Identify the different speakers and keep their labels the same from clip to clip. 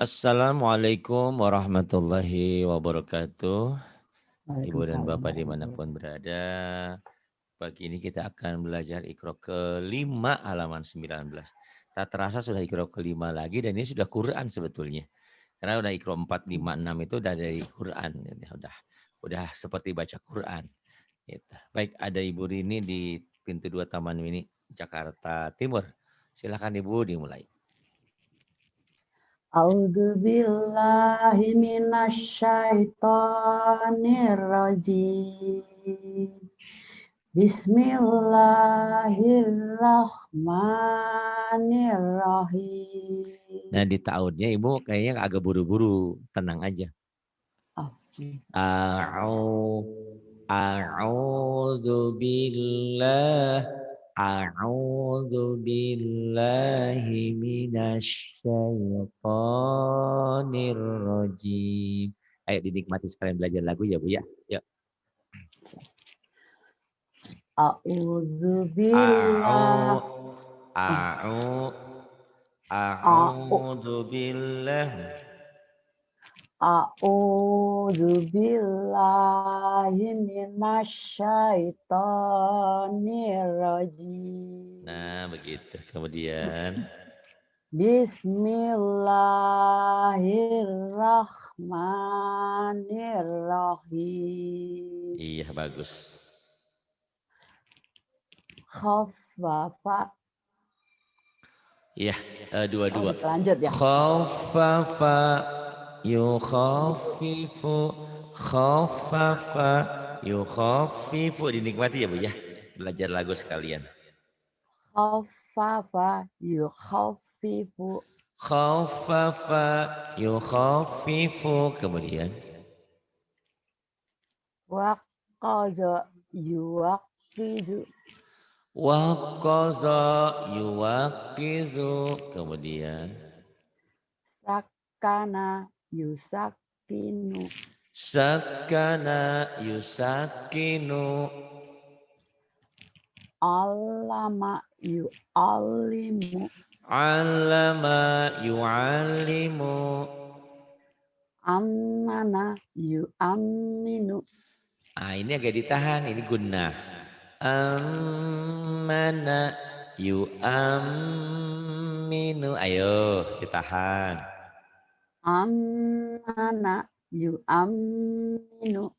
Speaker 1: Assalamualaikum warahmatullahi wabarakatuh. Ibu dan
Speaker 2: Waalaikumsalam
Speaker 1: Bapak
Speaker 2: warahmatullahi.
Speaker 1: dimanapun berada. Pagi ini kita akan belajar Iqra kelima halaman 19. Tak terasa sudah Iqra kelima lagi dan ini sudah Quran sebetulnya. Karena udah Iqra 4, 5, 6 itu udah dari Quran. Ya, udah seperti baca Quran. Gitu. Baik, ada Ibu Rini di pintu 2 Taman Mini Jakarta Timur. Silakan Ibu dimulai.
Speaker 2: A'udzu billahi minasyaitonir rajim.
Speaker 1: Nah,
Speaker 2: Bismillahirrahmanirrahim.
Speaker 1: di tahunnya Ibu kayaknya agak buru-buru, tenang aja.
Speaker 2: Oke.
Speaker 1: A'u A'udzu billah A'udzu billahi minasyaitonir rajim. Ayo dinikmati sekalian belajar lagu ya, Bu ya. Yuk.
Speaker 2: A'udzu billah.
Speaker 1: A'u A'u
Speaker 2: A'u
Speaker 1: A'udzu billah.
Speaker 2: A'udzu billahi minasyaitonir rajim.
Speaker 1: Nah, begitu. Kemudian
Speaker 2: Bismillahirrahmanirrahim.
Speaker 1: iya bagus.
Speaker 2: Khaffafa.
Speaker 1: Iya,
Speaker 2: Oh,
Speaker 1: dua-dua.
Speaker 2: lanjut ya.
Speaker 1: Khaffafa
Speaker 2: Itu
Speaker 1: yukhaffifu khaffafa yukhaffifu dinikmati ya Bu ya. Belajar lagu sekalian.
Speaker 2: khaffafa yukhaffifu.
Speaker 1: Khaffafa yukhaffifu kemudian
Speaker 2: Waqaza yuwaqizu.
Speaker 1: waqaza yuwaqizu kemudian
Speaker 2: Sakana yusakinu.
Speaker 1: sakana yusakinu
Speaker 2: Allama yu'allimu.
Speaker 1: allama yu'allimu
Speaker 2: Ammana yu'amminu.
Speaker 1: ini agak ditahan, ini gunnah. Ammana yu'amminu. Ayo, ditahan.
Speaker 2: Ammana yu'amminu.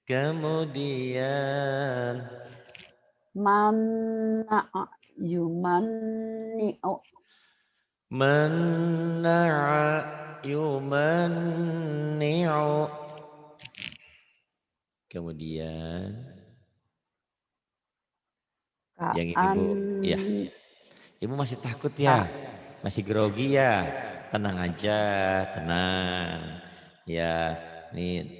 Speaker 1: Kemudian
Speaker 2: Manna'a yumanni'u.
Speaker 1: manna'a yumanni'u. Kemudian yang ini
Speaker 2: Ka'an.
Speaker 1: Bu, ya. Ibu masih takut
Speaker 2: Ka,
Speaker 1: ya? Masih grogi ya? Tenang aja, tenang. Ya, ini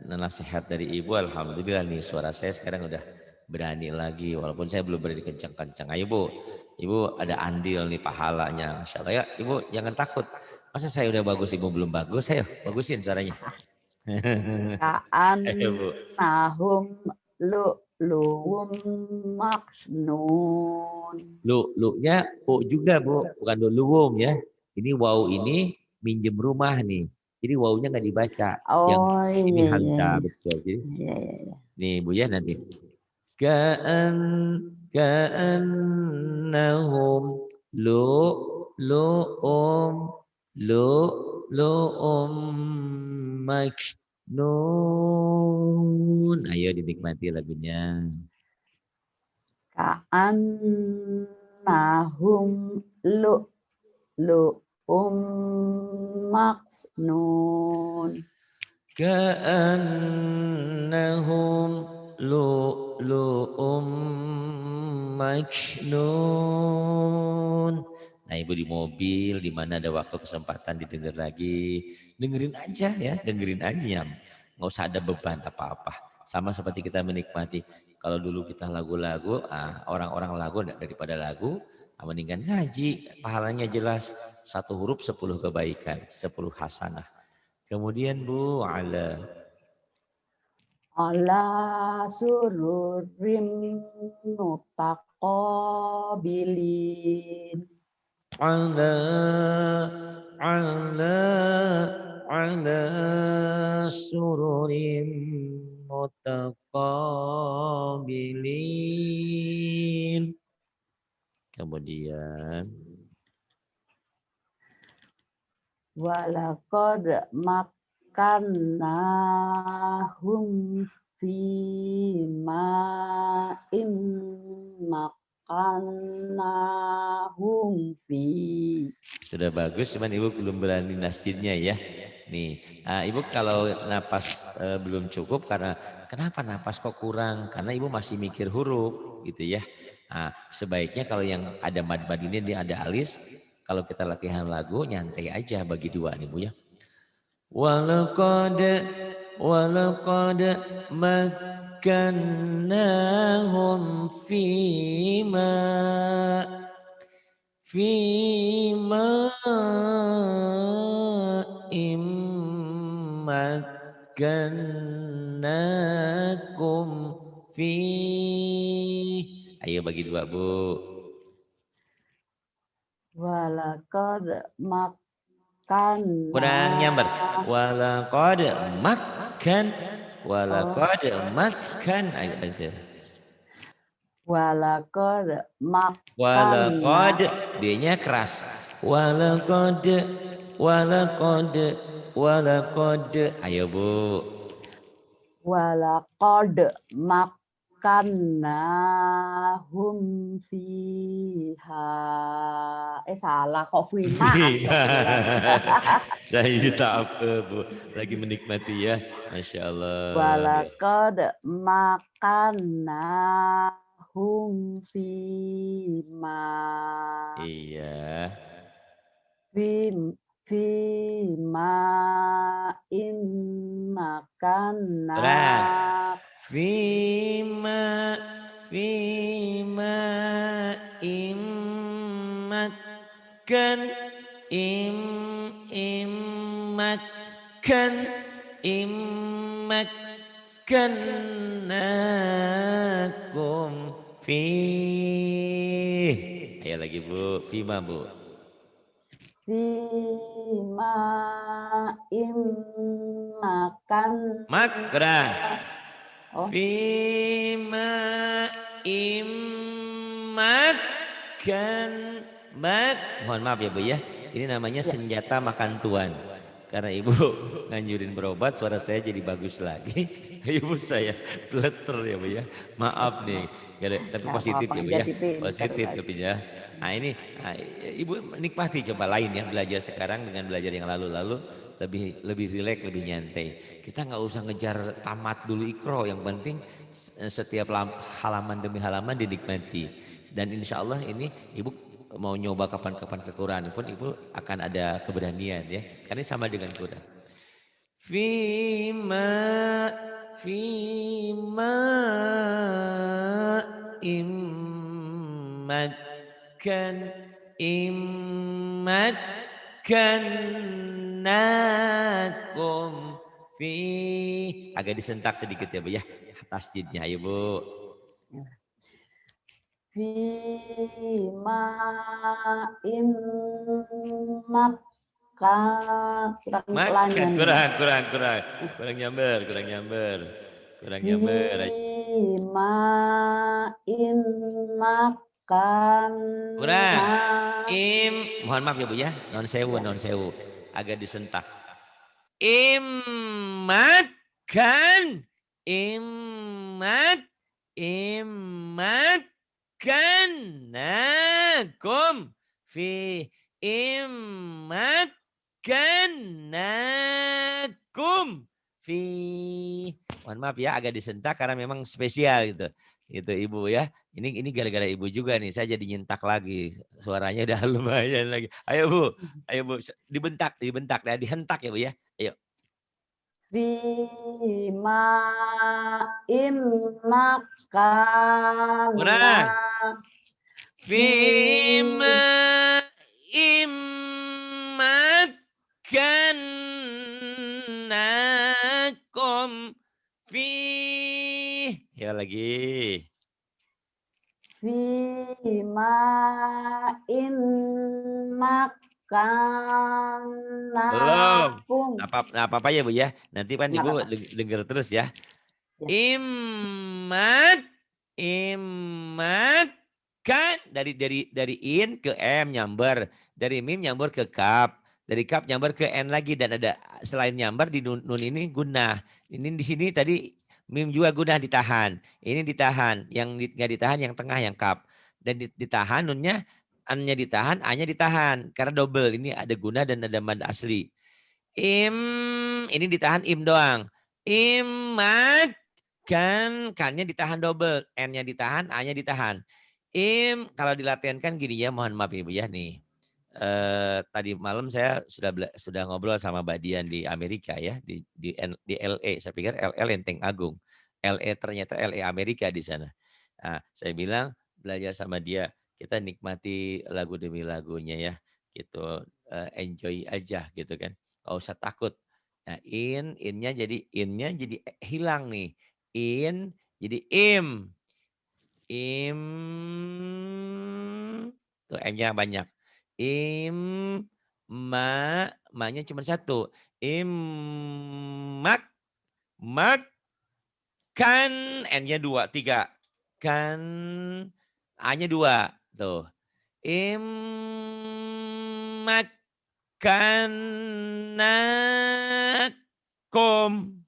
Speaker 1: nasihat dari Ibu, alhamdulillah nih suara saya sekarang udah berani lagi. Walaupun saya belum berani kencang-kencang. Ayo Bu, Ibu ada andil nih pahalanya. Masya Allah ya, Ibu jangan takut. Masa saya udah bagus, Ibu belum bagus? Ayo, bagusin suaranya.
Speaker 2: ka'an
Speaker 1: Ayo Bu.
Speaker 2: nahum lu'lu'um maknun.
Speaker 1: Lu-nya U juga Bu, bukan luwum ya. Ini wow ini minjem rumah nih. Jadi wawunya nggak dibaca. Yang
Speaker 2: Oh
Speaker 1: ini
Speaker 2: iya iya
Speaker 1: hamzah
Speaker 2: iya.
Speaker 1: betul. Jadi
Speaker 2: Iya iya iya.
Speaker 1: nih Bu ya nanti. Ka'an ka'annahum lu'lu'um lu'lu'um maknun. Ayo dinikmati lagunya.
Speaker 2: Ka'an nahum lu'lu'um maknun.
Speaker 1: Ka'annahum lu'lu'um maknun. Nah Ibu di mobil, di mana ada waktu kesempatan didengar lagi. Dengerin aja ya, dengerin aja ya. Nggak usah ada beban apa-apa. Sama seperti kita menikmati. Kalau dulu kita lagu-lagu, orang-orang lagu daripada lagu, mendingan ngaji. Pahalanya jelas. 1 huruf 10 kebaikan, 10 hasanah. Kemudian Bu ala
Speaker 2: Ala sururim mutaqabilin.
Speaker 1: ala ala ala sururim mutaqabilin. Kemudian
Speaker 2: Walaqad makkannahum fi ma'im makkannahum fi.
Speaker 1: sudah bagus, cuman ibu belum berani nasjidnya ya. Nih, ibu kalau napas belum cukup karena kenapa napas kok kurang? Karena ibu masih mikir huruf gitu ya. Sebaiknya kalau yang ada mad-mad ini dia ada alis. Kalau kita latihan lagu nyantai aja bagi dua nih bu ya. Walaqad walaqad makkannahum fima immakkannakum fi. Ayo bagi dua bu.
Speaker 2: Walaqad
Speaker 1: Kurang nyamber.
Speaker 2: makkanna.
Speaker 1: Walaqad makkan.
Speaker 2: Oh,
Speaker 1: Walaqad makkan. Ayo.
Speaker 2: walaqad makkanna.
Speaker 1: Walaqad D-nya keras. Walaqad walaqad walaqad. Ayo bu.
Speaker 2: Walaqad makkannahum fiha. Salah kok fima.
Speaker 1: Saya tak apa bu. Lagi menikmati ya. Masya Allah.
Speaker 2: Walaqad makkannahum fima.
Speaker 1: Iya.
Speaker 2: Fima makanna.
Speaker 1: Fima immakkan immakkan immakkannakum fi. Ayo lagi bu, fima bu.
Speaker 2: Fima makan.
Speaker 1: Kurang.
Speaker 2: Oh.
Speaker 1: Fima immakkan mohon maaf ya bu ya, ini namanya senjata makan tuan. Karena ibu nganjurin berobat, suara saya jadi bagus lagi. Ibu saya teleter ya bu ya, maaf nih. Tapi positif ya bu ya, positif tapi ya. Nah ini ibu nikmati coba lain ya, belajar sekarang dengan belajar yang lalu-lalu lebih rileks, lebih nyantai. Kita nggak usah ngejar tamat dulu ikro, yang penting setiap halaman demi halaman dinikmati. Dan insya Allah ini ibu mau nyoba kapan-kapan ke Quran pun ibu akan ada keberanian ya, karena sama dengan Quran. Fima immakkannakum fi. Agak disentak sedikit ya bu ya, tasjidnya ayo bu.
Speaker 2: Fima immakkan.
Speaker 1: Kurang nyamber.
Speaker 2: Fima immakkan.
Speaker 1: Mohon maaf ya bu ya, non sewu agak disentak. Immakkannakum fi immakkannakum fi. Mohon maaf ya agak disentak karena memang spesial gitu. Itu ibu ya. Ini gara-gara ibu juga nih saya jadi nyentak lagi. Suaranya udah lumayan lagi. Ayo bu, dibentak ya, dihentak ya bu ya. Ayo.
Speaker 2: Fima immakkan.
Speaker 1: Fima immakkannakum fi. Ya lagi.
Speaker 2: Fima immakkannakum.
Speaker 1: Apa-apa ya Bu ya. Nanti kan
Speaker 2: Nggak
Speaker 1: Ibu
Speaker 2: apa-apa.
Speaker 1: dengar terus ya.
Speaker 2: Ya.
Speaker 1: Imat, imat kan dari in ke m nyamber, dari mim nyamber ke kap, dari kap nyamber ke n lagi dan ada selain nyamber di nun ini gunah. Ini di sini tadi mim juga gunah ditahan. Ini ditahan, yang nggak ditahan yang tengah yang kap dan ditahan nunnya an-nya ditahan, a-nya ditahan karena double. Ini ada guna dan ada mad asli. Ini ditahan im doang. Imat kannya ditahan double, n-nya ditahan, a-nya ditahan. Kalau dilatihankan gini ya, mohon maaf Ibu ya nih. Tadi malam saya sudah ngobrol sama Mbak Dian di Amerika ya, di LA. Saya pikir LA Lenteng Agung. LA ternyata LA Amerika di sana. Nah, saya bilang belajar sama dia, kita nikmati lagu demi lagunya ya, gitu. Enjoy aja gitu kan. Gak usah takut. Nah, innya jadi hilang nih. In jadi im. Im. Tuh M-nya banyak. Im ma-nya cuma satu. Mak makan N-nya dua, tiga. Kan A-nya dua. Tuh. Imakanakum.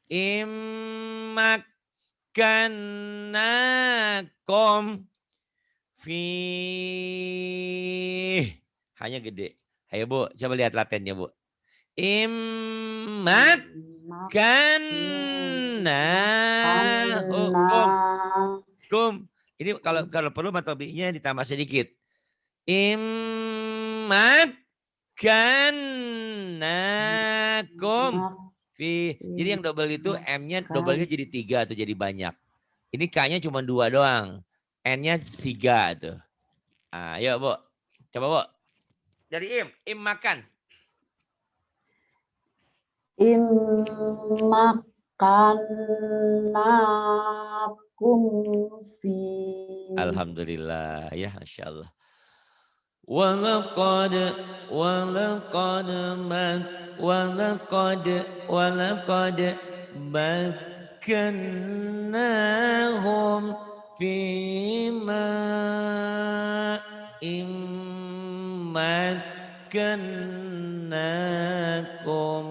Speaker 1: Imakanakum. Hanya gede. Ayo Bu, coba lihat latennya Bu. Imakanahukum.
Speaker 2: Makan
Speaker 1: Ini kalau perlu matobinya ditambah sedikit. Imakanakum. Jadi yang double itu M-nya double-nya jadi 3 atau jadi banyak. Ini K-nya cuma 2 doang. N-nya 3 tuh. Ayo Bu. Coba Bu. Dari im makan.
Speaker 2: Imakanakum fi.
Speaker 1: Alhamdulillah ya, Masya Allah. Walaqad walaqad walaqad walaqad makkannahum fima immakkannakum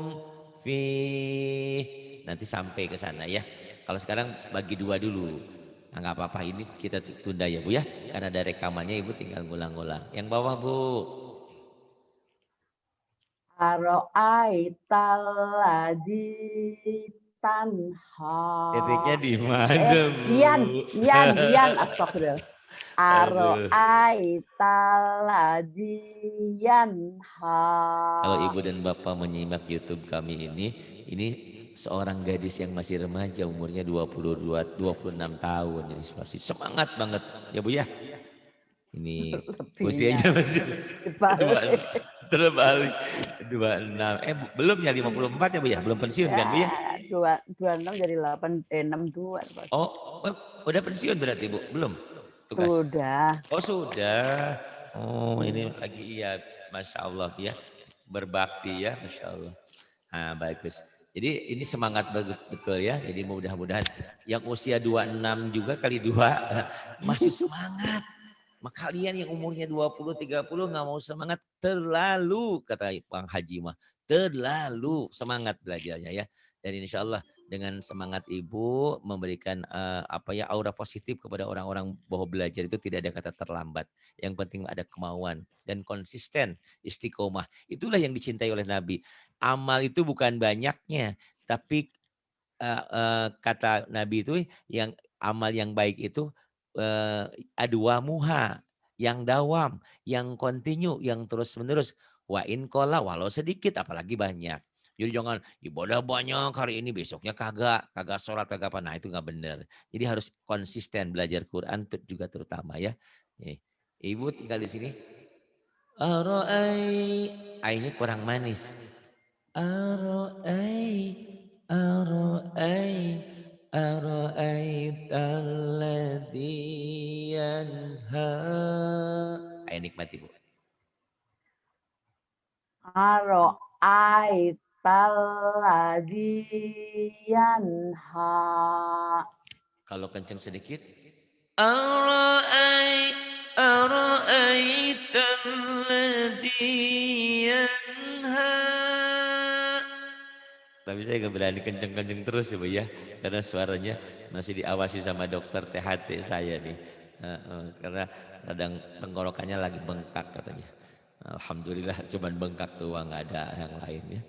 Speaker 1: fi. Nanti sampai ke sana ya. Kalau sekarang bagi dua dulu. Nah, nggak apa-apa, ini kita tunda ya Bu ya. Karena ada rekamannya Ibu tinggal ngulang-ngulang. Yang bawah Bu.
Speaker 2: Aro'aital ladzi tanha.
Speaker 1: Titiknya di mana Bu?
Speaker 2: Dian, astagfirullah.
Speaker 1: Aduh.
Speaker 2: Aro'aital ladzi yanha.
Speaker 1: Kalau Ibu dan Bapak menyimak YouTube kami ini seorang gadis yang masih remaja umurnya 26 tahun. Jadi masih semangat banget ya Bu ya. Ini usianya masih terbalik 26. Belum ya 54 ya Bu ya? Belum pensiun kan Bu ya?
Speaker 2: 26 jadi 62.
Speaker 1: Oh, udah pensiun berarti Bu? Belum tugas?
Speaker 2: Sudah.
Speaker 1: Oh sudah. Oh ini lagi iya, Masya Allah ya. Berbakti ya, Masya Allah. Nah bagus. Jadi ini semangat betul ya. Jadi mudah-mudahan yang usia 26 juga kali 2 masih semangat. Kalian yang umurnya 20, 30 nggak mau semangat terlalu, kata Bang Haji mah. Terlalu semangat belajarnya ya. Dan insya Allah dengan semangat Ibu memberikan aura positif kepada orang-orang bahwa belajar itu tidak ada kata terlambat. Yang penting ada kemauan dan konsisten, istiqomah. Itulah yang dicintai oleh Nabi. Amal itu bukan banyaknya, tapi kata Nabi itu yang amal yang baik itu adwamuha, yang dawam, yang kontinu, yang terus-menerus. Wa in kola, walau sedikit apalagi banyak. Jadi jangan ibadah banyak hari ini besoknya kagak sholat kagak apa. Nah itu nggak benar. Jadi harus konsisten belajar Quran juga terutama ya. Ibu tinggal di sini. Ainya kurang manis. Aro'aitalladzi yanha. Ayo nikmati Bu.
Speaker 2: Aital ladzi yanha.
Speaker 1: Kalau kenceng sedikit. Ara'aital ladzi yanha. Tapi saya nggak berani kenceng-kenceng terus ya Bu ya. Karena suaranya masih diawasi sama dokter THT saya nih. Karena kadang tenggorokannya lagi bengkak katanya. Alhamdulillah cuman bengkak doang, nggak ada yang lain ya.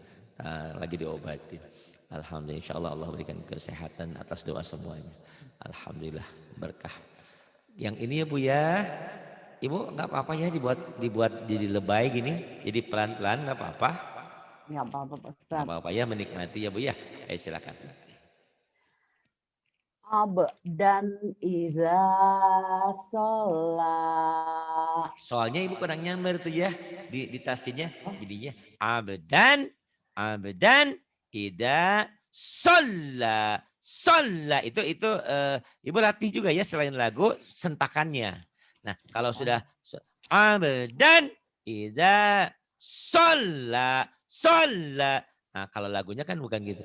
Speaker 1: Lagi diobatin. Alhamdulillah, insya Allah Allah berikan kesehatan atas doa semuanya. Alhamdulillah berkah. Yang ini ya Bu ya, Ibu nggak apa-apa ya dibuat jadi lebay gini, jadi pelan-pelan nggak apa-apa.
Speaker 2: Nggak apa-apa Pak
Speaker 1: Nggak
Speaker 2: Ustadz.
Speaker 1: apa-apa ya, menikmati ya Bu ya. Silakan.
Speaker 2: Abdan iza sholat.
Speaker 1: Soalnya Ibu kurang nyamber tuh ya di tasnya jadinya abdan ida sholla itu Ibu latih juga ya selain lagu sentakannya. Nah kalau sudah abdan ida sholla. Nah kalau lagunya kan bukan gitu.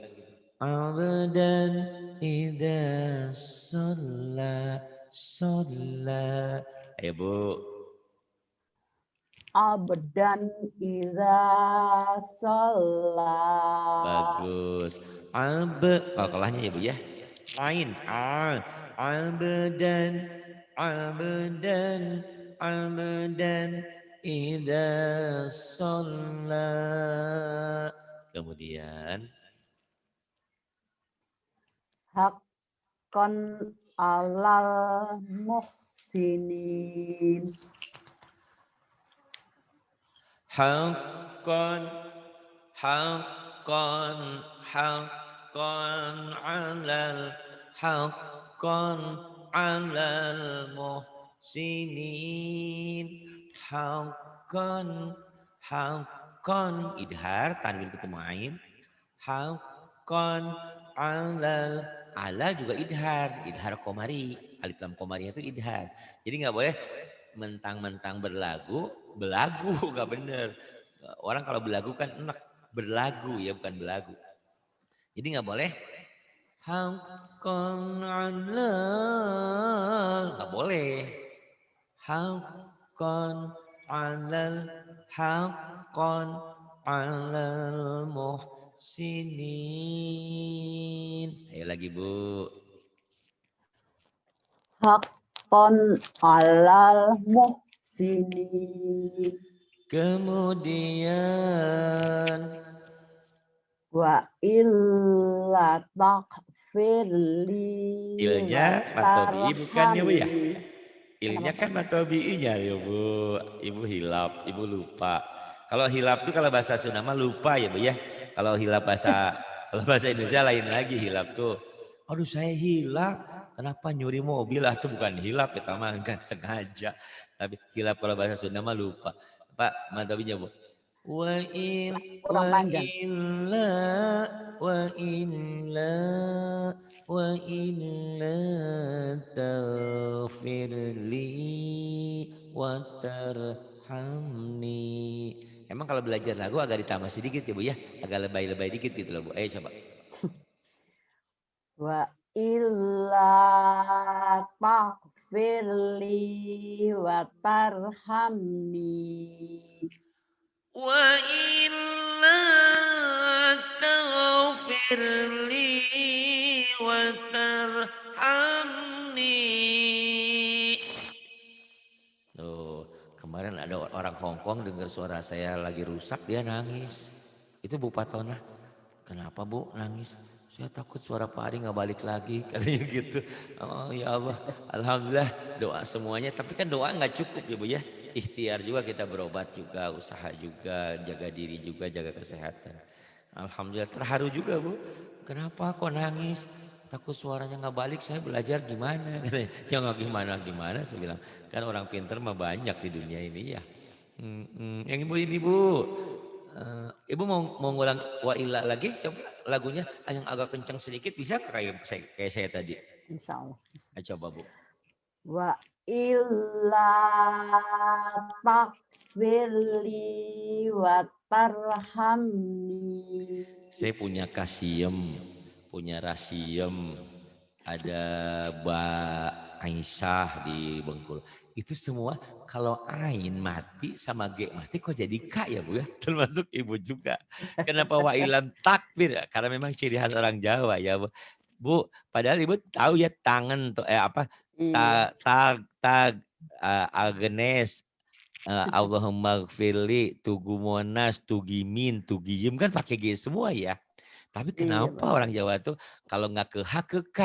Speaker 1: Abdan ida sholla. Ayo Bu.
Speaker 2: Abdan iza sholat.
Speaker 1: Bagus. Kalau kalahnya ya Bu ya. Lain. Abdan, abdan, abdan. Ida sholat. Kemudian.
Speaker 2: Hakon alal muhsinin.
Speaker 1: Haqqan, haqqan, haqqan alal, haqqan alal muhsinin. Haqqan, haqqan, idhar, tanwin ketemu ain. Haqqan alal, alal juga idhar komari. Alif lam komarinya itu idhar. Jadi nggak boleh mentang-mentang belagu nggak bener. Orang kalau belagu kan enak, berlagu ya bukan belagu. Jadi nggak boleh haqqan alal, nggak boleh. Haqqan alal, haqqan alal muhsinin. Ayo lagi Bu.
Speaker 2: Hakon alal muhsinin.
Speaker 1: Kemudian
Speaker 2: Wa illa takfirli
Speaker 1: ilnya
Speaker 2: wa
Speaker 1: matobi bukannya Bu ya?
Speaker 2: tarhamni.
Speaker 1: Ilnya
Speaker 2: Kenapa
Speaker 1: kan
Speaker 2: Pak?
Speaker 1: matobi'inya ya Bu. Ibu hilap, ibu lupa. Kalau hilap itu kalau bahasa Sunda mah lupa ya Bu ya. Kalau hilap kalau bahasa Indonesia lain lagi hilap tuh. Aduh saya hilap. Kenapa nyuri mobil? Itu bukan hilap ya mah kan sengaja. Tapi hilap kalau bahasa Sunda mah lupa. Pak matobinya Bu. Wa in
Speaker 2: Kurang
Speaker 1: wa
Speaker 2: panjang.
Speaker 1: illa wa illa wa illa taghfirli wa tarhamni. Emang kalau belajar lagu agak ditambah sedikit ya Bu ya, agak lebay-lebay dikit gitu loh Bu. Ayo coba.
Speaker 2: Wa illa takfirli wa tarhamni.
Speaker 1: Wa illa taghfirli wa tarhamni. Tuh, kemarin ada orang Hongkong dengar suara saya lagi rusak, dia nangis. Itu Bu Patona. Kenapa Bu nangis? Saya takut suara Pak Ari nggak balik lagi, katanya gitu. Oh ya Allah, Alhamdulillah doa semuanya. Tapi kan doa nggak cukup ya Bu ya. Ikhtiar juga kita berobat juga, usaha juga, jaga diri juga, jaga kesehatan. Alhamdulillah terharu juga Bu. Kenapa kok nangis? Takut suaranya nggak balik, saya belajar gimana? Katanya, ya nggak gimana-gimana, saya bilang. Kan orang pinter mah banyak di dunia ini ya. Yang ibu ini Bu, ibu mau ngulang wa illa lagi, siapa lagunya yang agak kencang sedikit bisa kayak saya tadi?
Speaker 2: Insya Allah.
Speaker 1: Coba Bu.
Speaker 2: Wa illa takfirli wa tarhamni.
Speaker 1: Saya punya kasiem, punya rasiem, ada Mbak Aisyah di Bengkulu. Itu semua kalau Ain mati sama G mati kok jadi K ya Bu ya? Termasuk Ibu juga. Kenapa Wailan takbir? Karena memang ciri khas orang Jawa ya Bu. Bu, padahal Ibu tahu ya tangan tuh apa?
Speaker 2: Iya,
Speaker 1: Tag Agnes, Allahumma gfirli, Tugu Monas, Tugimin, Tugiyim kan pakai G semua ya. Tapi
Speaker 2: iya
Speaker 1: kenapa orang
Speaker 2: betul.
Speaker 1: Jawa tuh kalau nggak ke H ke K,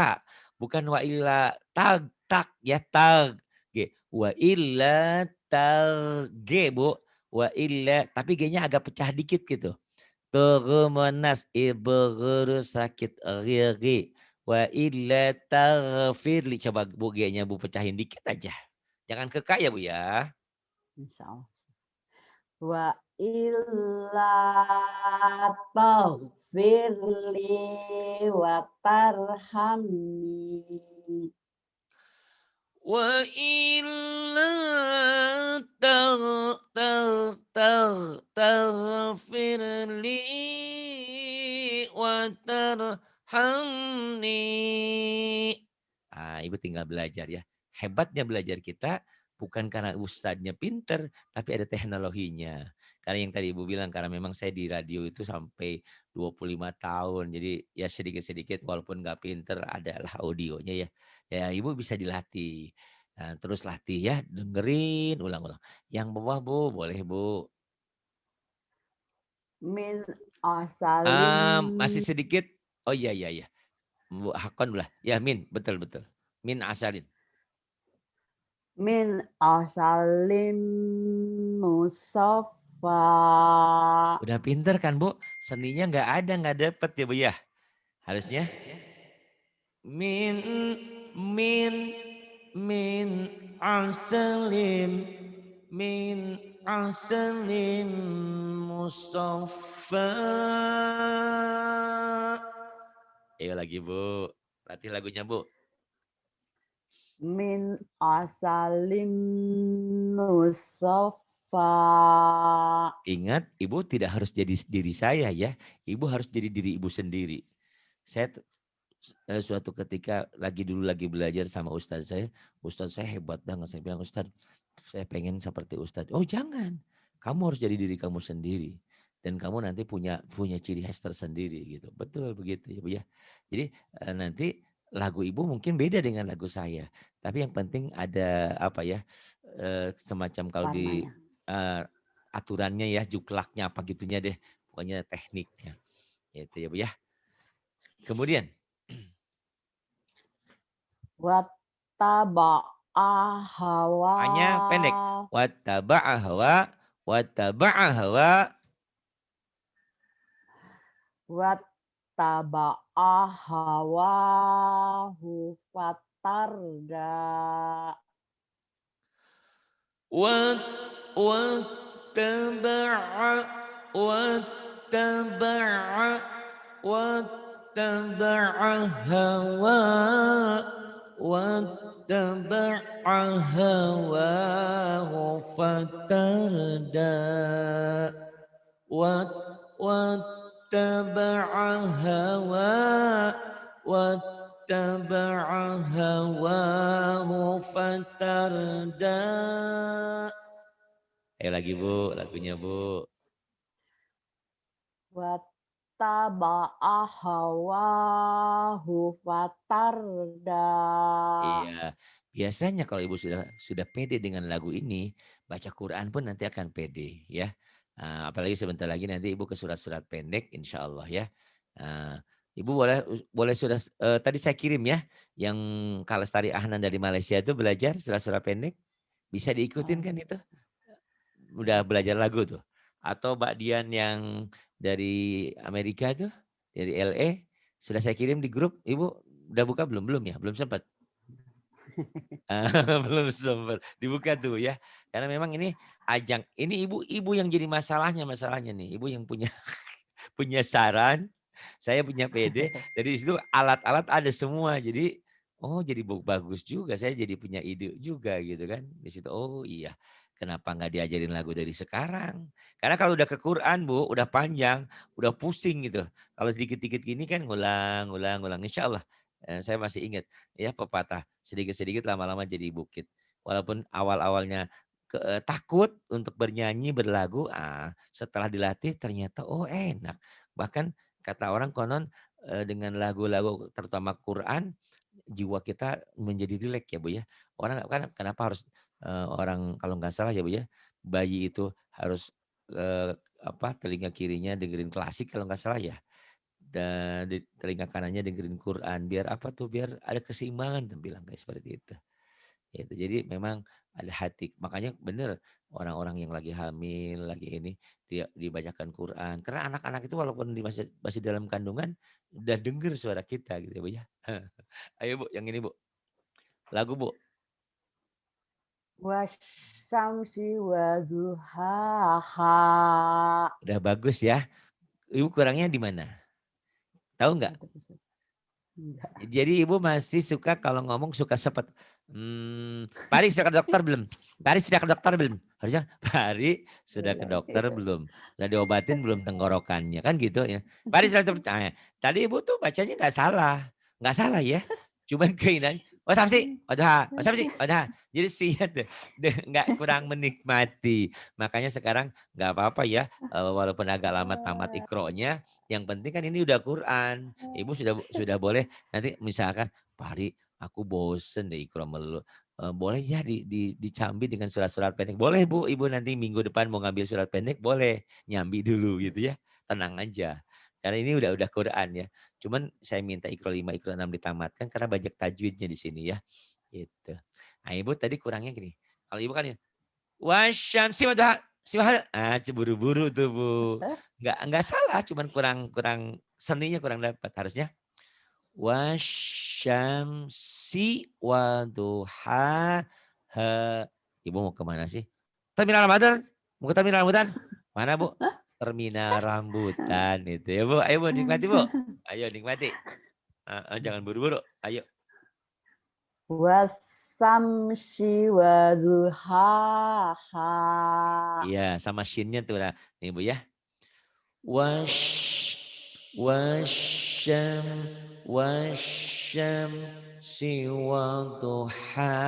Speaker 1: bukan wa illa tag tak ya tag G, wa illa tag G Bu, wa illa tapi G-nya agak pecah dikit gitu. Turumonas ibguru sakit riri wa illa taghfirli, coba Bu G-nya Bu pecahin dikit aja. Jangan ke K ya Bu ya.
Speaker 2: Insya Allah. Wa illa taghfirli wa tarhamni.
Speaker 1: Wa illa tag tag tag taghfir li wa tarhamni. Ah, Ibu tinggal belajar ya. Hebatnya belajar kita bukan karena ustadznya pinter, tapi ada teknologinya. Karena yang tadi Ibu bilang, karena memang saya di radio itu sampai 25 tahun. Jadi ya sedikit-sedikit walaupun nggak pinter adalah audionya ya. Ya Ibu bisa dilatih. Nah, terus latih ya, dengerin ulang-ulang. Yang bawah Bu, boleh Bu.
Speaker 2: Min asalim
Speaker 1: Masih sedikit. Oh iya, iya, iya. Bu Hakon lah. Ya Min, betul, betul. Min asarin.
Speaker 2: min asalim musaffa.
Speaker 1: Udah pinter kan Bu? Seninya nggak ada, nggak dapet ya Bu ya. Harusnya min min min asalim min asalim musaffa. Ayo lagi Bu. Latih lagunya Bu.
Speaker 2: Min asalim musaffa.
Speaker 1: Ingat, Ibu tidak harus jadi diri saya ya. Ibu harus jadi diri Ibu sendiri. Saya suatu ketika dulu lagi belajar sama ustadz saya hebat banget. Saya bilang, Ustadz, saya pengen seperti Ustadz. Oh jangan, kamu harus jadi diri kamu sendiri. Dan kamu nanti punya ciri khas tersendiri gitu. Betul begitu ya Bu ya. Jadi nanti lagu Ibu mungkin beda dengan lagu saya. Tapi yang penting ada apa ya, semacam kalau di
Speaker 2: Warnanya.
Speaker 1: eh, aturannya ya, juklaknya apa gitunya deh. Pokoknya tekniknya. Gitu ya Bu ya. Kemudian.
Speaker 2: Wattaba'a hawa.
Speaker 1: Hanya pendek. Wattaba'a hawa, wattaba'a hawa.
Speaker 2: Wattaba'a hawahu fatarda.
Speaker 1: Wat, wattaba'a, wattaba'a, wattaba'a hawa, wattaba'a hawahu fatarda. Wattaba'a hawa, wattaba'a hawahu fatarda. Ayo lagi Bu, lagunya Bu.
Speaker 2: Wattaba'a hawahu fatarda.
Speaker 1: Iya, biasanya kalau Ibu sudah pede dengan lagu ini, baca Quran pun nanti akan pede ya. Apalagi sebentar lagi nanti Ibu ke surat-surat pendek insya Allah ya. Nah, Ibu boleh sudah tadi saya kirim ya yang Kalestari Ahnan dari Malaysia itu belajar surat-surat pendek. Bisa diikutin
Speaker 2: Oh,
Speaker 1: kan itu? Udah belajar lagu tuh. Atau Mbak Dian yang dari Amerika tuh, dari LA, sudah saya kirim di grup. Ibu udah buka belum? Belum ya? Belum sempat. Belum sempat dibuka tuh ya. Karena memang ini ajang, ini ibu-ibu yang jadi masalahnya nih. Ibu yang punya punya saran, saya punya PD, dari situ alat-alat ada semua. Jadi oh jadi bagus juga, saya jadi punya ide juga gitu kan. Di situ oh iya. Kenapa nggak diajarin lagu dari sekarang? Karena kalau udah ke Quran Bu, udah panjang, udah pusing gitu. Kalau sedikit-sedikit gini kan ngulang, ngulang, ngulang. Insya Allah saya masih ingat ya pepatah sedikit-sedikit lama-lama jadi bukit. Walaupun awal-awalnya takut untuk bernyanyi, berlagu, setelah dilatih ternyata oh enak. Bahkan kata orang konon dengan lagu-lagu terutama Quran jiwa kita menjadi rileks ya Bu ya. Orang kan kenapa harus orang kalau nggak salah ya Bu ya, bayi itu harus telinga kirinya dengerin klasik kalau nggak salah ya. Dan di telinga kanannya dengerin Quran biar apa tuh? Biar ada keseimbangan tuh bilang kayak seperti itu. Itu. Jadi memang ada hati. Makanya benar orang-orang yang lagi hamil, lagi ini dia dibacakan Quran. Karena anak-anak itu walaupun masih dalam kandungan udah denger suara kita gitu ya Bu ya. Ayo Bu, yang ini Bu. Lagu Bu.
Speaker 2: Wasyamsi waduhaha.
Speaker 1: Udah bagus ya. Ibu kurangnya di mana? Tahu nggak?
Speaker 2: Enggak.
Speaker 1: Jadi ibu masih suka kalau ngomong suka sepet. Pari sudah ke dokter belum? Pari sudah ke dokter belum? Harusnya Pari sudah ke dokter belum? Sudah diobatin belum tenggorokannya? Kan gitu ya. Pari sudah ke dokter. Tadi ibu tuh bacanya nggak salah. Nggak salah ya. Cuman keinginan. Oh samsi, wadah, oh samsi, wadah. Jadi sinya nggak kurang menikmati. Makanya sekarang nggak apa-apa ya. Walaupun agak lama tamat ikronya. Yang penting kan ini udah Quran. Ibu sudah boleh nanti misalkan, "Pak Hari, aku bosen deh ikro melulu. Boleh ya dicambi dengan surat-surat pendek?" "Boleh Bu, Ibu nanti minggu depan mau ngambil surat pendek boleh, nyambi dulu," gitu ya. Tenang aja. Karena ini udah Quran ya. Cuman saya minta ikro 5 ikro 6 ditamatkan karena banyak tajwidnya di sini ya, gitu. Nah Ibu tadi kurangnya gini, kalau Ibu kan ya, "Wasyamsi wadduha buru-buru tuh Bu. Nggak salah, cuman kurang kurang seninya kurang dapat. Harusnya wasyamsi waduhaha. Ibu mau kemana sih? Terminal Ramadan? Mau ke terminal rambutan? Mana Bu? Terminal rambutan itu ya Bu. Ayo Bu nikmati Bu. Ayo nikmati. Jangan buru-buru. Ayo.
Speaker 2: Wasamsi waduhaha.
Speaker 1: Iya sama shinnya tuh. Nah, nih Bu ya. Wasyam wasyam siwaduhaha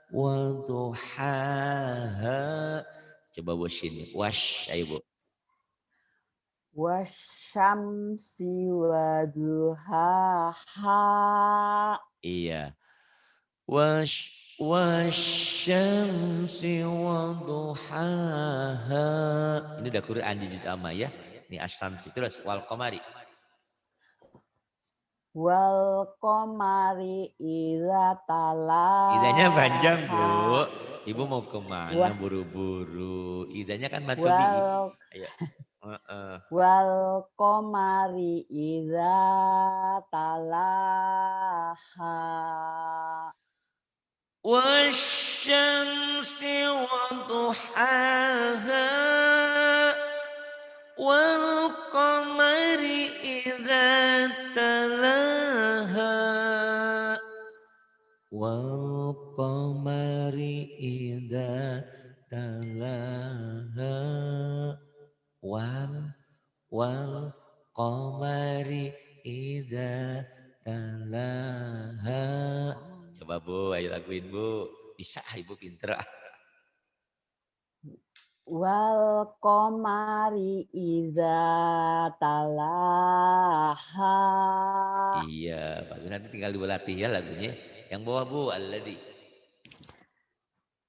Speaker 1: waduhaha. Coba Bu shin. Wash, ayo Bu.
Speaker 2: Wasyamsi waduhaha.
Speaker 1: Iya. Wasyamsi waduhaha. Ini udah Quran di juz amma ya. Ini asyamsi terus wal qamari.
Speaker 2: Wal komari idza
Speaker 1: Idanya panjang Bu.
Speaker 2: talaha.
Speaker 1: Ibu mau kemana
Speaker 2: Wah,
Speaker 1: buru-buru? Idanya kan matobi.
Speaker 2: wal
Speaker 1: Ayo. Heeh.
Speaker 2: wal komari idza talaha.
Speaker 1: Wasyamsi waduhaha wal qamari idza talaha wal qamari idza talaha wal wal qamari idza talaha. Coba Bu, ayo laguin Bu. Bisa Ibu pinter.
Speaker 2: Wal komari idza talaha.
Speaker 1: Iya, bagus nanti tinggal dilatih ya lagunya. Yang bawah Bu, alladzi.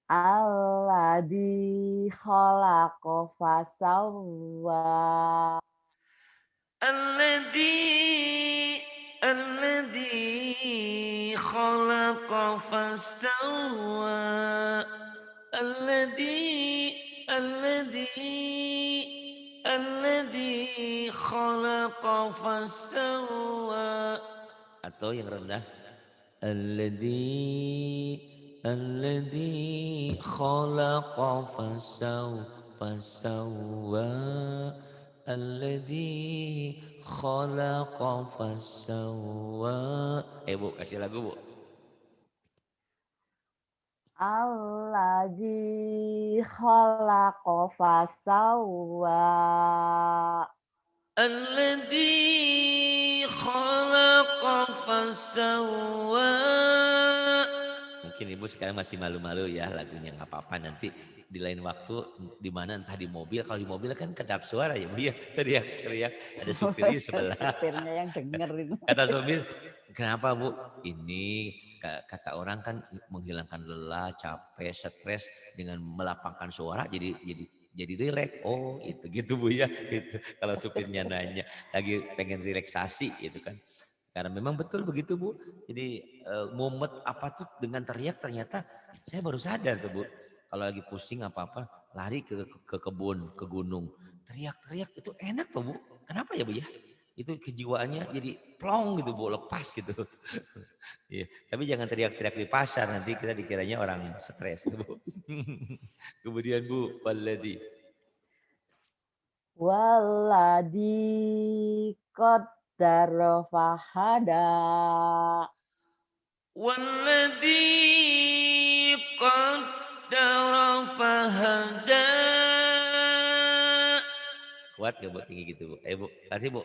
Speaker 2: Alladzi khalaqa fasawwa.
Speaker 1: Alladzi alladzi khalaqa fasawwa. Alladzi alladzi khalaqa fasawwa. Atau yang rendah alladzi khalaqa fasawwa alladzi khalaqa fasawwa. Bu kasih lagu Bu.
Speaker 2: Alladzi khalaqa fasawwa.
Speaker 1: Alladzi khalaqa fasawwa. Mungkin ibu sekarang masih malu-malu ya lagunya, nggak apa-apa, nanti di lain waktu di mana entah di mobil, kalau di mobil kan kedap suara ya bu ya, teriak-teriak ada supirnya di sebelah.
Speaker 2: Supirnya yang dengerin.
Speaker 1: Kata supir, kenapa bu? Ini kata orang kan menghilangkan lelah, capek, stres dengan melapangkan suara jadi rileks. Oh itu gitu bu ya, itu kalau supirnya nanya lagi pengen relaksasi gitu kan. Karena memang betul begitu bu. Jadi mumet apa tuh dengan teriak, ternyata saya baru sadar tuh bu. Kalau lagi pusing apa-apa lari ke kebun, ke gunung, teriak-teriak itu enak tuh bu. Kenapa ya bu ya? Itu kejiwaannya jadi plong gitu bu, lepas gitu. Iya, tapi jangan teriak-teriak di pasar, nanti kita dikiranya orang stres bu. Kemudian bu, waladi.
Speaker 2: Walladzi qaddara fahada.
Speaker 1: Waladi qaddara fahada. Kuat gak bu tinggi gitu bu? Ayo bu, latih bu.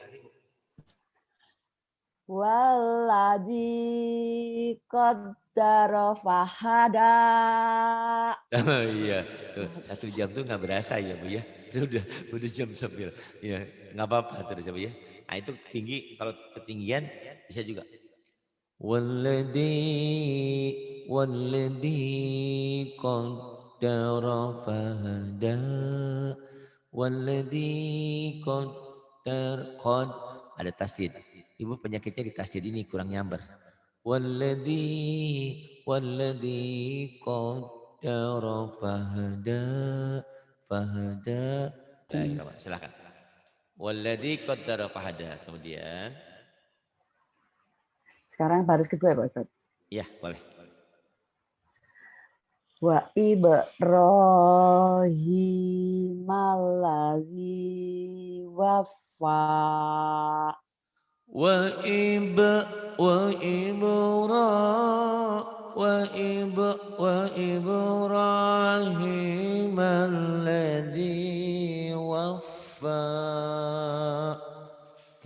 Speaker 2: Walladzi qaddara fahada.
Speaker 1: Oh iya, tuh 1 jam tuh nggak berasa ya bu ya. Itu udah jam 9. Ya nggak apa-apa terus ya bu ya. Nah itu tinggi, kalau ketinggian bisa juga. Walladzi qaddara fahada. Walladzi qad ada tasdid. Ibu penyakitnya di tasdid ini kurang nyamber. Walladzi qaddara fahada. Fahada. Baik, silakan. Walladzi qaddara fahada. Kemudian,
Speaker 2: Sekarang baris kedua ya Pak Ustaz.
Speaker 1: ya boleh.
Speaker 2: Wa Ibrahim alladzi waffa.
Speaker 1: Wa ib wa ibra wa Ibrahim alladzi waffa.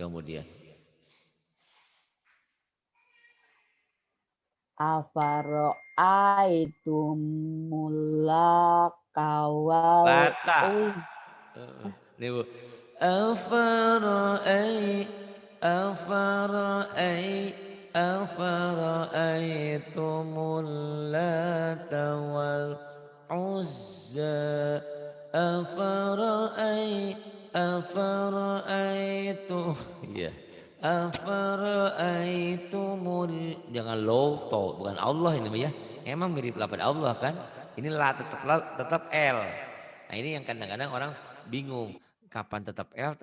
Speaker 1: Kemudian
Speaker 2: Afaro'aitumul kawal
Speaker 1: lata. Nih Bu. Afara'ai afara'ai afara'aitumul lata wal uzza. Afara'aitum. Iya. Afara'aitumul, jangan low to, bukan Allah ini ya. Emang mirip lafaz Allah kan? Ini tetap L. Nah, ini yang kadang-kadang orang bingung. Kapan tetap L,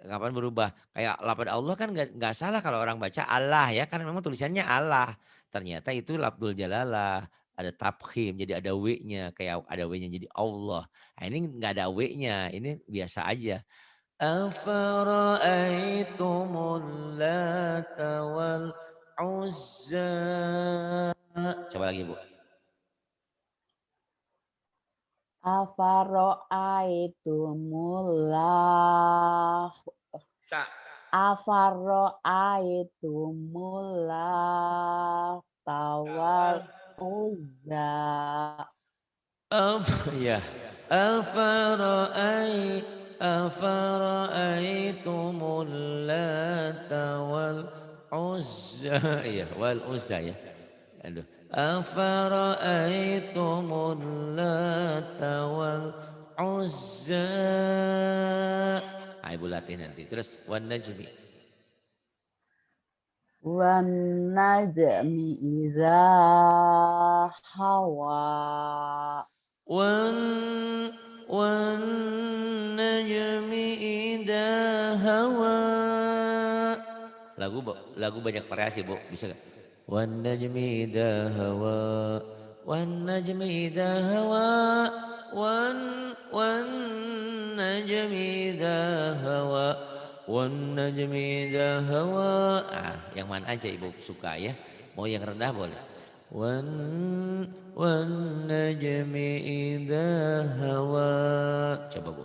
Speaker 1: kapan berubah. Kayak lafaz Allah kan nggak salah kalau orang baca Allah ya, karena memang tulisannya Allah. Ternyata itu lafzul jalalah, ada tafkhim, jadi ada W-nya, kayak ada W-nya jadi Allah. Nah, ini nggak ada W-nya, ini biasa aja. Afara'aitumul lata wal uzza. Coba lagi Bu.
Speaker 2: Afaro'aitumul
Speaker 1: Tak.
Speaker 2: Afaro'aitumul tawal
Speaker 1: Kawal.
Speaker 2: uzza.
Speaker 1: Ya. Afara'aitumul lata wal uzza. Iya, wal uzza ya. Aduh. Afara'aitumul lata wal uzza. Ibu latih nanti. Terus wan najmi.
Speaker 2: Wan najmi idza hawa.
Speaker 1: Wan wan najmi idza hawa. Lagu banyak variasi, Bu. Bisa gak? Wan najmi idza hawa. Wan najmi idza hawa. Wan najmi idza hawa. Wan najmi idza hawa. Ah, yang mana aja Ibu suka ya. Mau yang rendah boleh. wan wan najmi idza hawa. Coba Bu.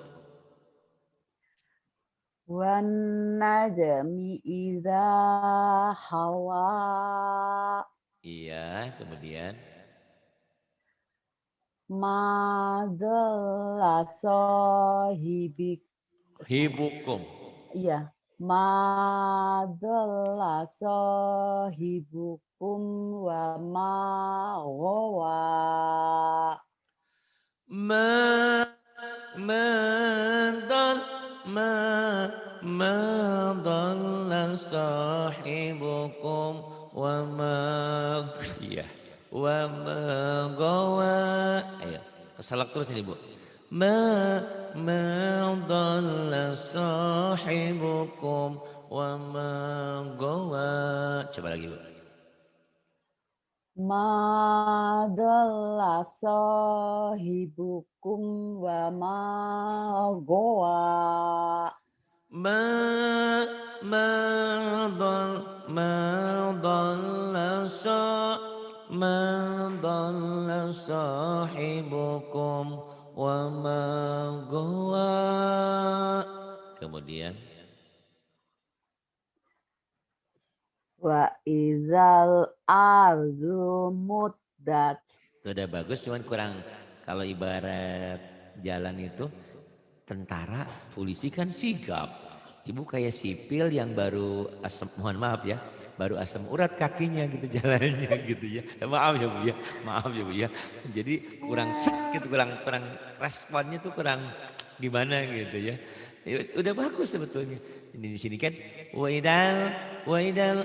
Speaker 2: Wan najmi idza hawa.
Speaker 1: Iya, kemudian
Speaker 2: Ma dhalla sahibik.
Speaker 1: hibukum.
Speaker 2: Iya. Ma dhalla sahibukum wa ma ghawa.
Speaker 1: Ma ma dal ma ma dalla sahibukum wa ma iya wa ma gawa. Ayo, kesalak terus ini Bu. Ma dalla sahibukum wa ma gawa. Coba lagi Bu.
Speaker 2: Ma dhalla sahibukum wa ma ghawa.
Speaker 1: ما ما ضل ما ضل ما ضل صاحبكم وما غوى. Kemudian
Speaker 2: Wa idzal ardu muddat.
Speaker 1: itu udah bagus, cuman kurang. Kalau ibarat jalan itu tentara, polisi kan sigap. Ibu kayak sipil yang baru asam, mohon maaf ya, baru asam urat kakinya gitu jalannya gitu ya. Maaf ya Bu ya, maaf ya Bu ya. Jadi kurang sek gitu, kurang kurang responnya tuh kurang gimana gitu ya. Ya, udah bagus sebetulnya. Ini di sini kan wa idal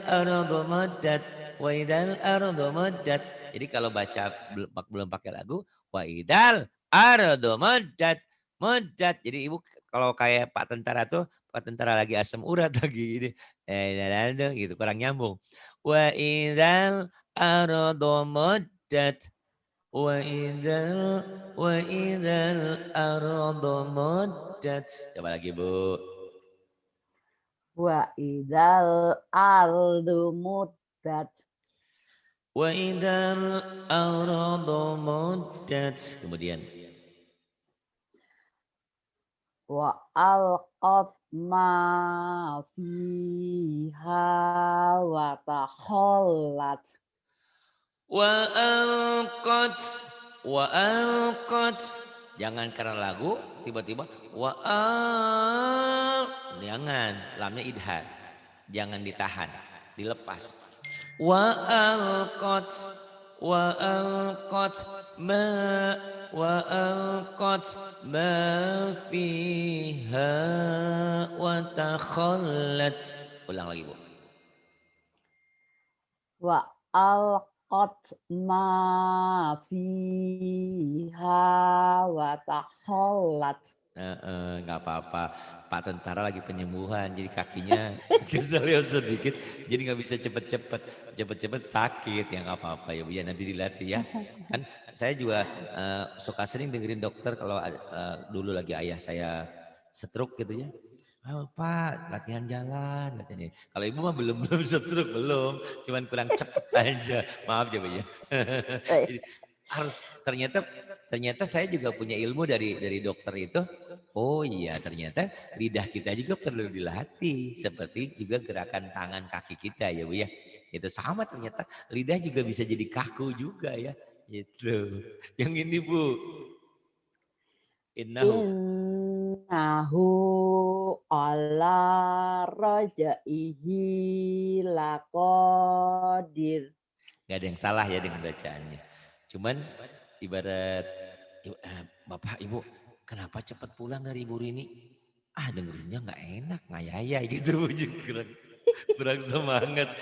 Speaker 1: ardu muddat wa idal ardu muddat. Jadi kalau baca belum pakai lagu wa idal ardu muddat muddat. Jadi ibu kalau kayak Pak tentara lagi asam urat lagi ini gitu kurang nyambung. Wa ardu muddat wa idal ardu muddat. Coba lagi Bu.
Speaker 2: Wa idzal ardu muddat.
Speaker 1: Wa idal ardu muddat. Kemudian
Speaker 2: Wa alqat ma fiha wa takhallat.
Speaker 1: Wa alqat. Jangan karena lagu tiba-tiba jangan, lamnya idhar. Jangan ditahan, dilepas. Wa alqat wa alqat ma wa alqat ma fiha wa takhallat. Ulang lagi Bu.
Speaker 2: Wa alqat ma fiha wa takhallat.
Speaker 1: Nggak apa-apa. Pak tentara lagi penyembuhan, jadi kakinya keselius sedikit, jadi nggak bisa cepet-cepet, cepet-cepet sakit ya nggak apa-apa ya Bu ya nanti dilatih ya. Kan saya juga suka sering dengerin dokter kalau dulu lagi ayah saya stroke gitu ya. Oh, Pak, latihan jalan, latihan ini. Kalau ibu mah belum belum stroke belum, cuman kurang cepet aja. Maaf ya Bu ya.
Speaker 2: Eh,
Speaker 1: Jadi harus ternyata ternyata saya juga punya ilmu dari dokter itu. Oh iya, ternyata lidah kita juga perlu dilatih seperti juga gerakan tangan kaki kita ya Bu ya. Itu sama ternyata lidah juga bisa jadi kaku juga ya. Itu. Yang ini Bu, innahu
Speaker 2: Innahu ala rajaihi laqadir.
Speaker 1: nggak ada yang salah ya dengan bacaannya. Cuman ibarat Bapak Ibu, kenapa cepat pulang dari Ibu Rini? Ah dengerinnya nggak enak, ngayaya gitu Bu. Jadi kurang semangat.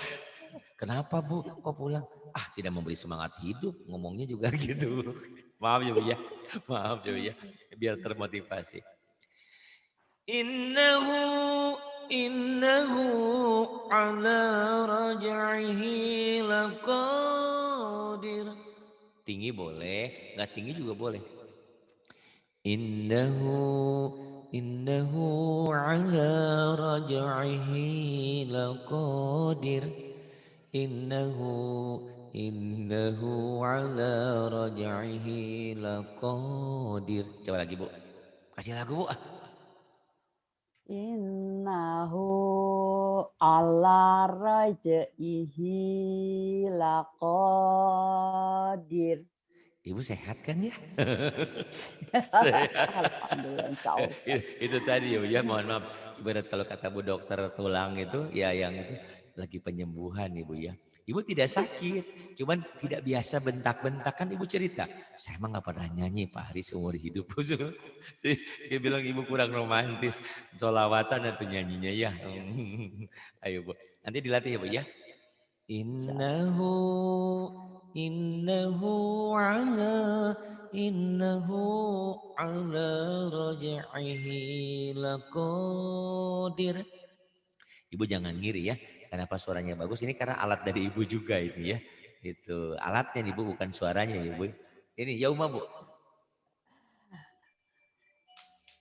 Speaker 1: Kenapa Bu kok pulang? Ah tidak memberi semangat hidup, ngomongnya juga gitu. Maaf ya Bu ya, maaf ya Bu ya, biar termotivasi. Innahu innahu ala raj'ihi laqadir. Tinggi boleh, nggak tinggi juga boleh. Innahu ala raj'ihi laqadir. Innahu innahu ala raj'ihi laqadir. Coba lagi Bu, kasih lagu Bu.
Speaker 2: Innahu ala raj'ihi laqadir.
Speaker 1: Ibu sehat kan ya?
Speaker 2: Alhamdulillah, insya Allah.
Speaker 1: Itu tadi ya, mohon maaf. Ibarat kalau kata Bu dokter tulang itu, ya yang itu lagi penyembuhan Ibu ya. Ibu tidak sakit, cuman tidak biasa bentak-bentak kan Ibu cerita. Saya emang nggak pernah nyanyi Pak Hari seumur hidup. Saya bilang Ibu kurang romantis, solawatan atau nyanyinya ya. Ayo Bu, nanti dilatih ya Bu ya.
Speaker 2: Insya Allah.
Speaker 1: Innahu innahu ala innahu ala raj'ihi laqadir. Ibu jangan ngiri ya. Kenapa suaranya bagus? Ini karena alat dari ibu juga ini ya. Itu alatnya nih Bu, bukan suaranya ya Bu. Ini Yauma Bu.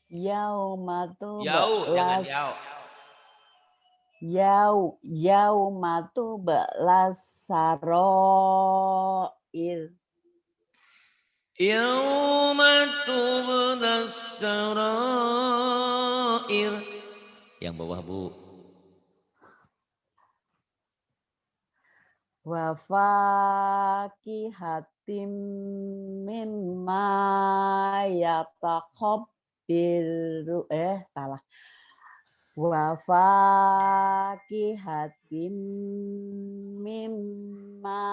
Speaker 2: Yaumatu
Speaker 1: Yau, jangan
Speaker 2: belas
Speaker 1: yau.
Speaker 2: yaumatu belas saroir.
Speaker 1: Yauma tublas sarair. Yang bawah Bu.
Speaker 2: Wa fakihatim mimma yatakhabbiru salah. Wa fakihatim mimma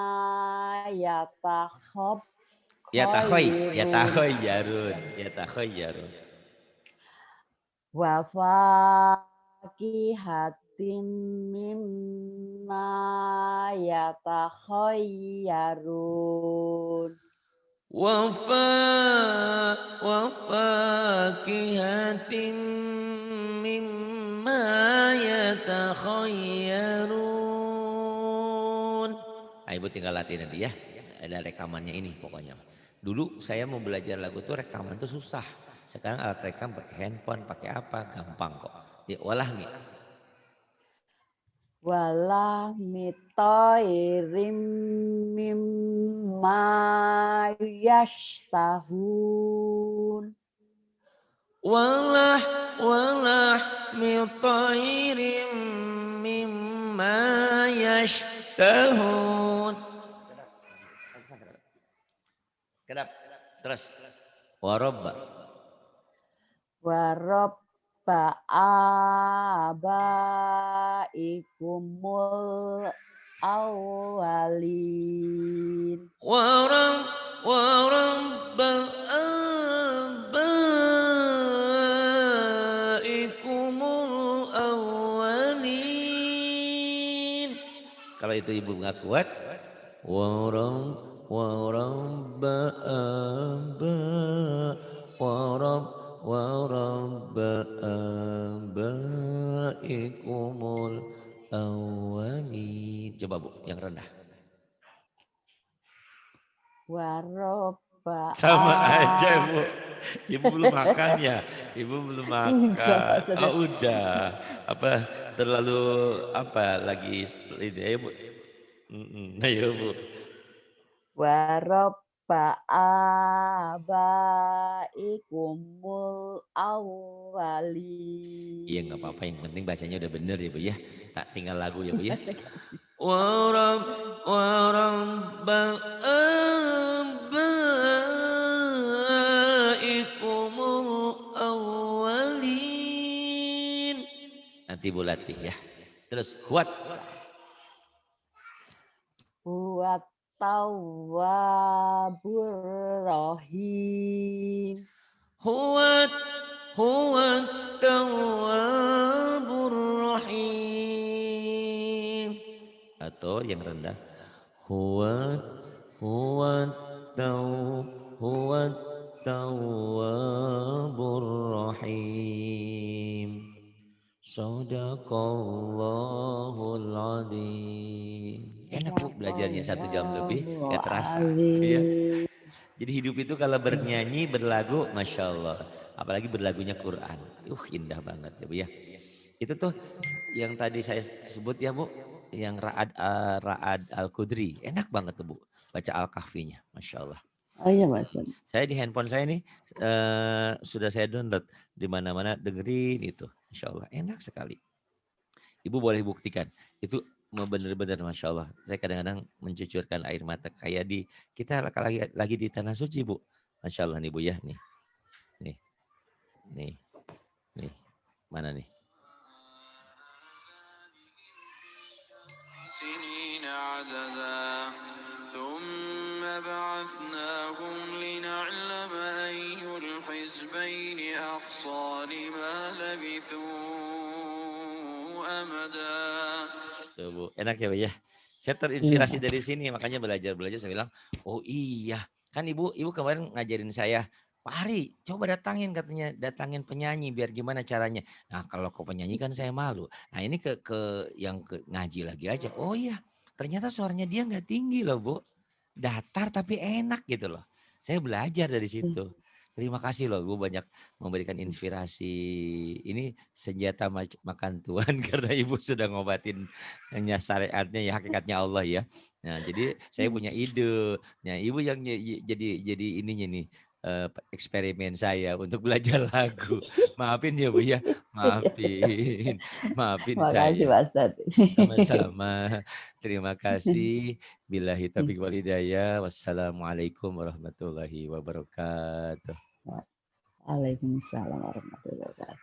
Speaker 2: yatakhayyarun.
Speaker 1: Yatakhayyarun.
Speaker 2: Wa fakihatim mimma yatakhayyarun.
Speaker 1: Wa fakihatin mimma yatakhayyarun. Nah, Ibu tinggal latih nanti ya. Ada rekamannya ini pokoknya. Dulu saya mau belajar lagu tuh rekaman tuh susah. Sekarang alat rekam pakai handphone, pakai apa? Gampang kok. Ya, walah nih.
Speaker 2: Walah mitoirim mimma yashtahun.
Speaker 1: Walah mitairim mimma yashtahun. Kedap. Terus. Warabba.
Speaker 2: Warabba abaikumul awalin.
Speaker 1: Warabba abaikumul awalin. Kalau itu ibu nggak kuat, warabba abaikumul awalin. Coba Bu, yang rendah.
Speaker 2: Warabba
Speaker 1: Sama aja Bu. Ibu belum makan ya? Ibu belum makan.
Speaker 2: Enggak,
Speaker 1: Oh udah. Apa terlalu apa lagi ini ayo Bu. Ayo Bu.
Speaker 2: Warabba abaikumul awalin.
Speaker 1: Iya nggak apa-apa, yang penting bahasanya udah bener ya Bu ya. Tak tinggal lagu ya Bu ya. Warabba abaikumul awalin. Nanti Bu latih ya. Terus kuat.
Speaker 2: Huwa tawwabur rahim.
Speaker 1: Huwa tawwabur rahim. Atau yang rendah. Huwa tawwabur rahim. Sadaqallahul adzim. Enak Bu belajarnya 1 jam lebih, gak terasa. Ya. Jadi hidup itu kalau bernyanyi, berlagu, Masya Allah. Apalagi berlagunya Quran. Indah banget ya Bu ya. Itu tuh yang tadi saya sebut ya Bu. yang Ra'ad Al-Qudri. Enak banget tuh Bu, baca Al-Kahfinya, Masya Allah.
Speaker 2: Oh iya Mas.
Speaker 1: Saya di handphone saya nih sudah saya download di mana-mana dengerin itu, Masya Allah enak sekali. Ibu boleh buktikan itu benar-benar Masya Allah. Saya kadang-kadang mencucurkan air mata kayak kita lagi di tanah suci Bu. Masya Allah nih Bu ya nih, nih, nih, nih, mana nih?
Speaker 3: سنين عددا ثم بعثناهم لنعلم أي الحزبين أحصى لما لبثوا أمدا.
Speaker 1: Tuh, Bu. Enak ya Bu ya. Saya
Speaker 2: Iya.
Speaker 1: terinspirasi dari sini makanya belajar saya bilang, "Oh iya, kan Ibu kemarin ngajarin saya, Pak Hari, coba datangin penyanyi biar gimana caranya." Nah, kalau ke penyanyi kan saya malu. Nah, ini ke yang ke ngaji lagi aja. Oh iya, ternyata suaranya dia nggak tinggi loh, Bu. Datar tapi enak gitu loh. Saya belajar dari situ. Terima kasih loh, gue banyak memberikan inspirasi. Ini senjata makan Tuhan karena ibu sudah ngobatin hanya syariatnya ya hakikatnya Allah ya. Nah jadi saya punya ide. Nah ibu yang jadi ininya nih eksperimen saya untuk belajar lagu. Maafin ya bu ya, maafin, maafin
Speaker 2: Makasih
Speaker 1: saya.
Speaker 2: Pak Ustad.
Speaker 1: Sama-sama. Terima kasih. Billahi taufiq wal hidayah. Wassalamualaikum warahmatullahi wabarakatuh.
Speaker 2: Waalaikumsalam warahmatullahi wabarakatuh.